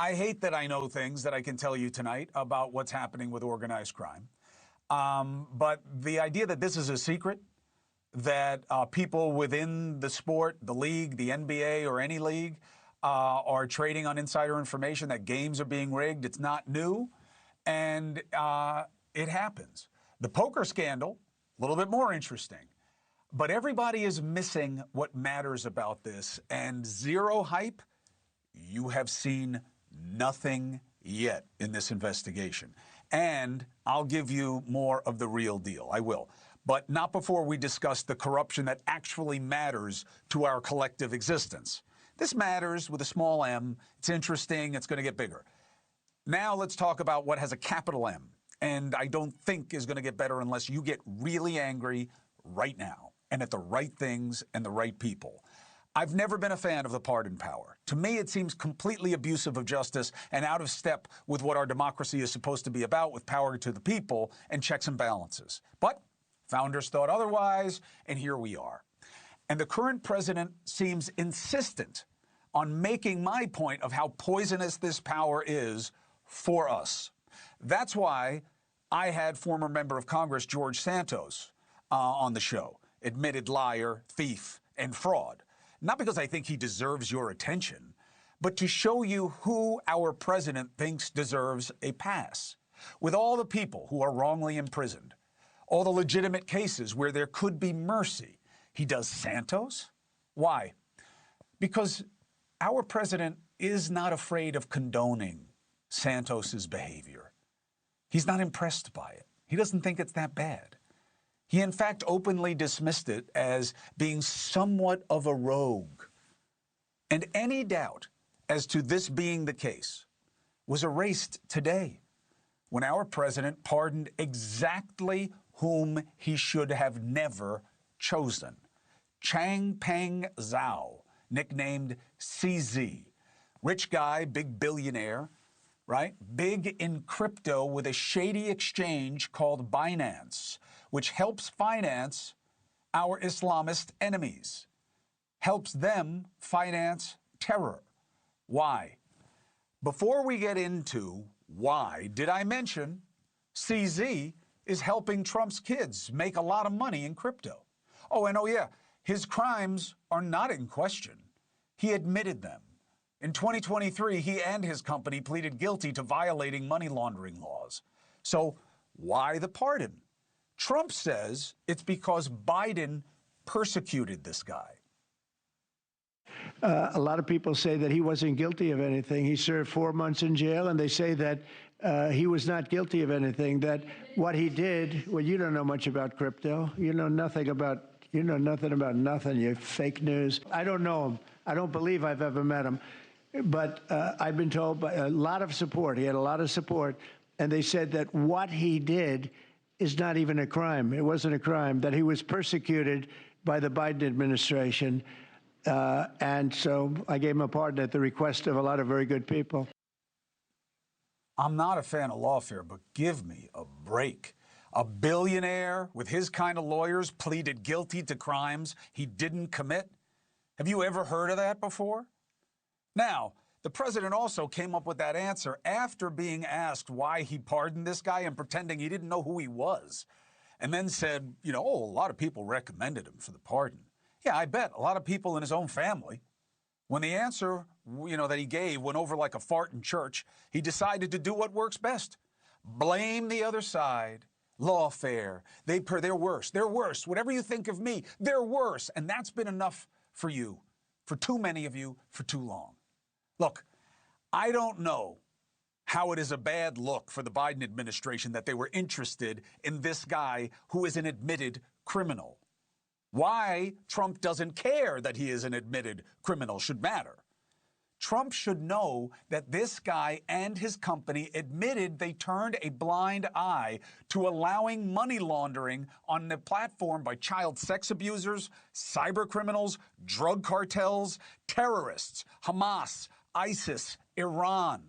I hate that I know things that I can tell you tonight about what's happening with organized crime. But the idea that this is a secret, that people within the sport, the league, the NBA, or any league are trading on insider information, that games are being rigged, it's not new. And it happens. The poker scandal, a little bit more interesting. But everybody is missing what matters about this. And zero hype, you have seen nothing yet in this investigation. And I'll give you more of the real deal. I will. But not before we discuss the corruption that actually matters to our collective existence. This matters with a small m. It's interesting. It's going to get bigger. Now let's talk about what has a capital M. And I don't think is going to get better unless you get really angry right now and at the right things and the right people. I've never been a fan of the pardon power. To me, it seems completely abusive of justice and out of step with what our democracy is supposed to be about, with power to the people and checks and balances. But founders thought otherwise, and here we are. And the current president seems insistent on making my point of how poisonous this power is for us. That's why I had former member of Congress George Santos on the show. Admitted liar, thief, and fraud. Not because I think he deserves your attention, but to show you who our president thinks deserves a pass. With all the people who are wrongly imprisoned, all the legitimate cases where there could be mercy, he does Santos? Why? Because our president is not afraid of condoning Santos's behavior. He's not impressed by it. He doesn't think it's that bad. He, in fact, openly dismissed it as being somewhat of a rogue. And any doubt as to this being the case was erased today when our president pardoned exactly whom he should have never chosen. Changpeng Zhao, nicknamed CZ. Rich guy, big billionaire, right? Big in crypto with a shady exchange called Binance, which helps finance our Islamist enemies, helps them finance terror. Why? Before we get into why, did I mention CZ is helping Trump's kids make a lot of money in crypto? Oh, and oh yeah, his crimes are not in question. He admitted them. In 2023, he and his company pleaded guilty to violating money laundering laws. So why the pardon? Trump says it's because Biden persecuted this guy. A lot of people say that he wasn't guilty of anything. He served 4 months in jail, and they say that he was not guilty of anything, that what he did, well, you don't know much about crypto. You know nothing about nothing, you fake news. I don't know him. I don't believe I've ever met him. But I've been told by a lot of support. He had a lot of support. And they said that what he did is not even a crime. It wasn't a crime, that he was persecuted by the Biden administration. And so I gave him a pardon at the request of a lot of very good people. I'm not a fan of lawfare, but give me a break. A billionaire with his kind of lawyers pleaded guilty to crimes he didn't commit? Have you ever heard of that before? Now, the president also came up with that answer after being asked why he pardoned this guy and pretending he didn't know who he was. And then said, you know, oh, a lot of people recommended him for the pardon. Yeah, I bet a lot of people in his own family. When the answer, that he gave went over like a fart in church, he decided to do what works best. Blame the other side. Lawfare. They're worse. They're worse. Whatever you think of me, they're worse. And that's been enough for you, for too many of you, for too long. Look, I don't know how it is a bad look for the Biden administration that they were interested in this guy who is an admitted criminal. Why Trump doesn't care that he is an admitted criminal should matter. Trump should know that this guy and his company admitted they turned a blind eye to allowing money laundering on the platform by child sex abusers, cyber criminals, drug cartels, terrorists, Hamas, ISIS, Iran.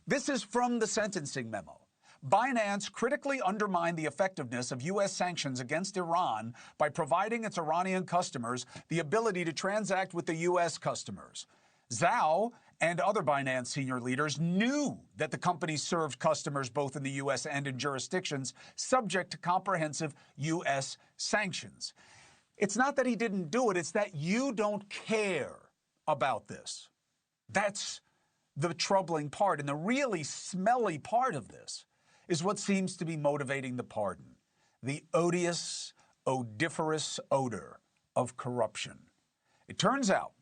This is from the sentencing memo. Binance critically undermined the effectiveness of U.S. sanctions against Iran by providing its Iranian customers the ability to transact with the U.S. customers. Zhao and other Binance senior leaders knew that the company served customers both in the U.S. and in jurisdictions subject to comprehensive U.S. sanctions. It's not that he didn't do it, it's that you don't care about this. That's the troubling part. And the really smelly part of this is what seems to be motivating the pardon: the odious, odoriferous odor of corruption. It turns out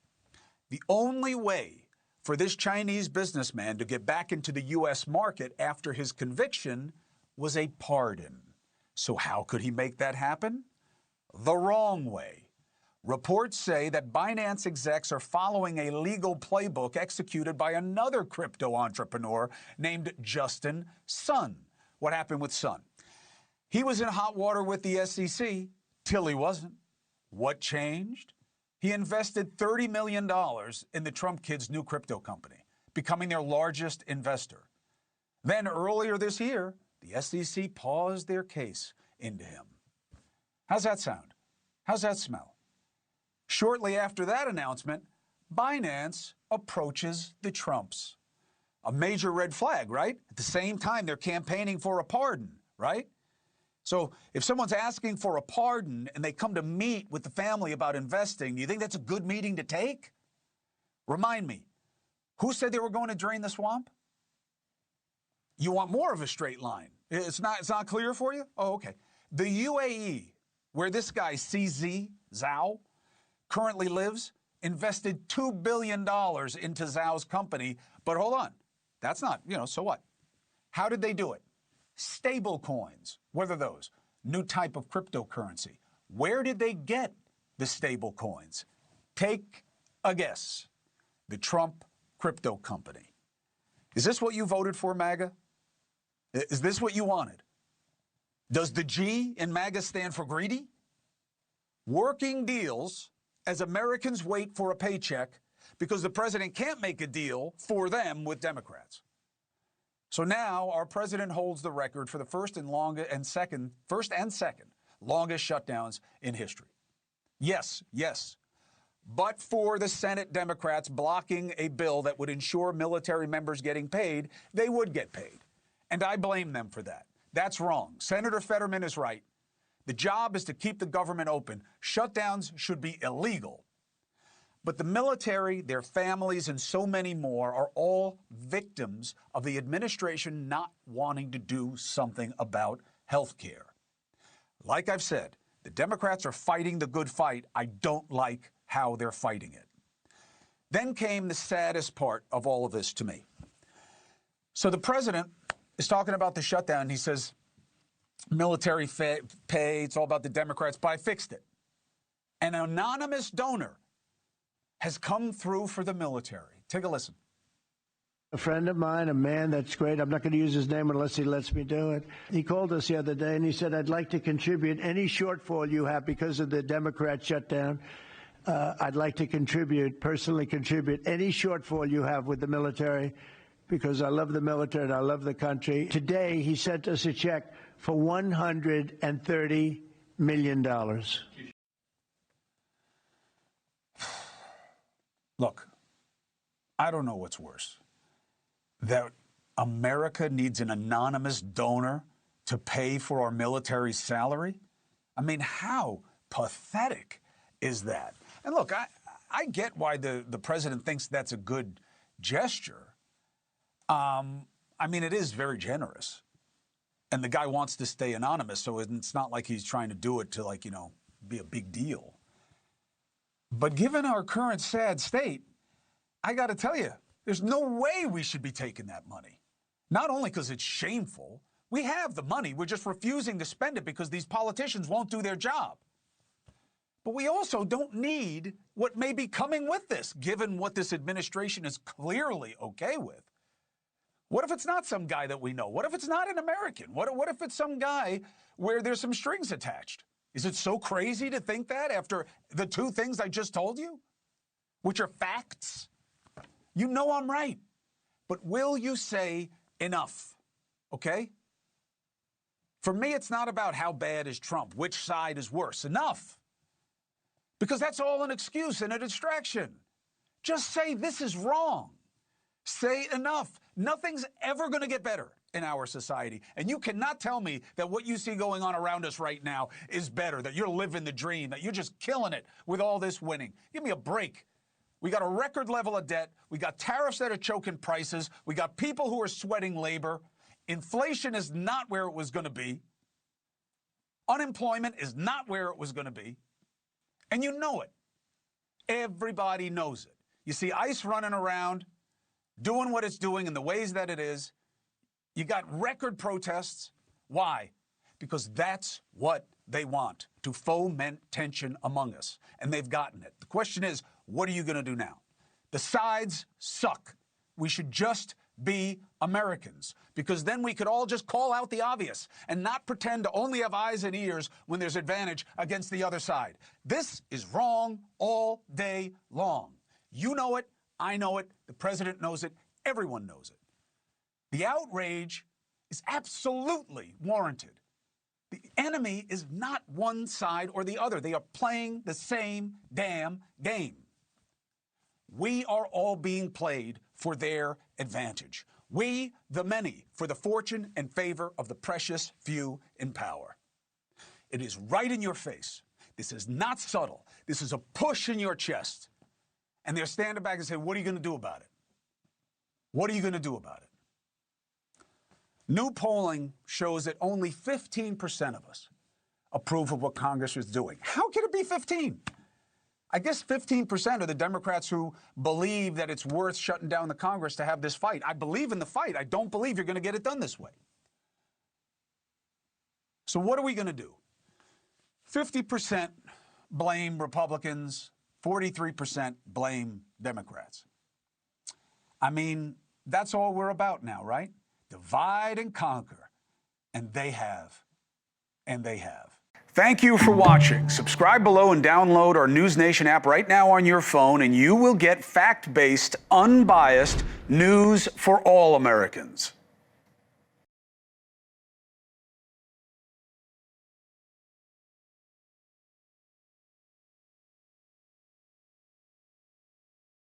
the only way for this Chinese businessman to get back into the U.S. market after his conviction was a pardon. So how could he make that happen? The wrong way. Reports say that Binance execs are following a legal playbook executed by another crypto entrepreneur named Justin Sun. What happened with Sun? He was in hot water with the SEC till he wasn't. What changed? He invested $30 million in the Trump kids' new crypto company, becoming their largest investor. Then earlier this year, the SEC paused their case into him. How's that sound? How's that smell? Shortly after that announcement, Binance approaches the Trumps. A major red flag, right? At the same time, they're campaigning for a pardon, right? So if someone's asking for a pardon and they come to meet with the family about investing, do you think that's a good meeting to take? Remind me, who said they were going to drain the swamp? You want more of a straight line. It's not clear for you? Oh, okay. The UAE, where this guy CZ, Zhao, currently lives, invested $2 billion into Zhao's company. But hold on, that's not, so what? How did they do it? Stable coins. What are those? New type of cryptocurrency. Where did they get the stable coins? Take a guess. The Trump crypto company. Is this what you voted for, MAGA? Is this what you wanted? Does the G in MAGA stand for greedy? Working deals as Americans wait for a paycheck because the president can't make a deal for them with Democrats. So now our president holds the record for the first and second longest shutdowns in history. Yes. But for the Senate Democrats blocking a bill that would ensure military members getting paid, they would get paid. And I blame them for that. That's wrong. Senator Fetterman is right. The job is to keep the government open. Shutdowns should be illegal. But the military, their families, and so many more are all victims of the administration not wanting to do something about health care. Like I've said, the Democrats are fighting the good fight. I don't like how they're fighting it. Then came the saddest part of all of this to me. So the president is talking about the shutdown. He says, military pay, it's all about the Democrats, but I fixed it. An anonymous donor has come through for the military. Take a listen. A friend of mine, a man that's great, I'm not going to use his name unless he lets me do it. He called us the other day and he said, I'd like to contribute any shortfall you have because of the Democrat shutdown. I'd like to personally contribute any shortfall you have with the military because I love the military and I love the country. Today, he sent us a check for $130 million. Look, I don't know what's worse. That America needs an anonymous donor to pay for our military salary? I mean, how pathetic is that? And look, I get why the president thinks that's a good gesture. I mean, it is very generous. And the guy wants to stay anonymous, so it's not like he's trying to do it to, be a big deal. But given our current sad state, I got to tell you, there's no way we should be taking that money. Not only because it's shameful, we have the money, we're just refusing to spend it because these politicians won't do their job. But we also don't need what may be coming with this, given what this administration is clearly okay with. What if it's not some guy that we know? What if it's not an American? What if it's some guy where there's some strings attached? Is it so crazy to think that after the two things I just told you, which are facts? You know I'm right. But will you say enough? Okay? For me, it's not about how bad is Trump, which side is worse. Enough. Because that's all an excuse and a distraction. Just say this is wrong. Say enough. Nothing's ever going to get better in our society. And you cannot tell me that what you see going on around us right now is better, that you're living the dream, that you're just killing it with all this winning. Give me a break. We got a record level of debt. We got tariffs that are choking prices. We got people who are sweating labor. Inflation is not where it was going to be. Unemployment is not where it was going to be. And you know it. Everybody knows it. You see ICE running around, doing what it's doing in the ways that it is. You got record protests. Why? Because that's what they want, to foment tension among us. And they've gotten it. The question is, what are you going to do now? The sides suck. We should just be Americans, because then we could all just call out the obvious and not pretend to only have eyes and ears when there's advantage against the other side. This is wrong all day long. You know it. I know it. The president knows it. Everyone knows it. The outrage is absolutely warranted. The enemy is not one side or the other. They are playing the same damn game. We are all being played for their advantage. We, the many, for the fortune and favor of the precious few in power. It is right in your face. This is not subtle. This is a push in your chest. And they're standing back and saying, what are you going to do about it? What are you going to do about it? New polling shows that only 15% of us approve of what Congress is doing. How can it be 15? I guess 15% are the Democrats who believe that it's worth shutting down the Congress to have this fight. I believe in the fight. I don't believe you're going to get it done this way. So what are we going to do? 50% blame Republicans, 43% blame Democrats. I mean, that's all we're about now, right? Divide and conquer. And they have. And they have. Thank you for watching. Subscribe below and download our NewsNation app right now on your phone, and you will get fact-based, unbiased news for all Americans.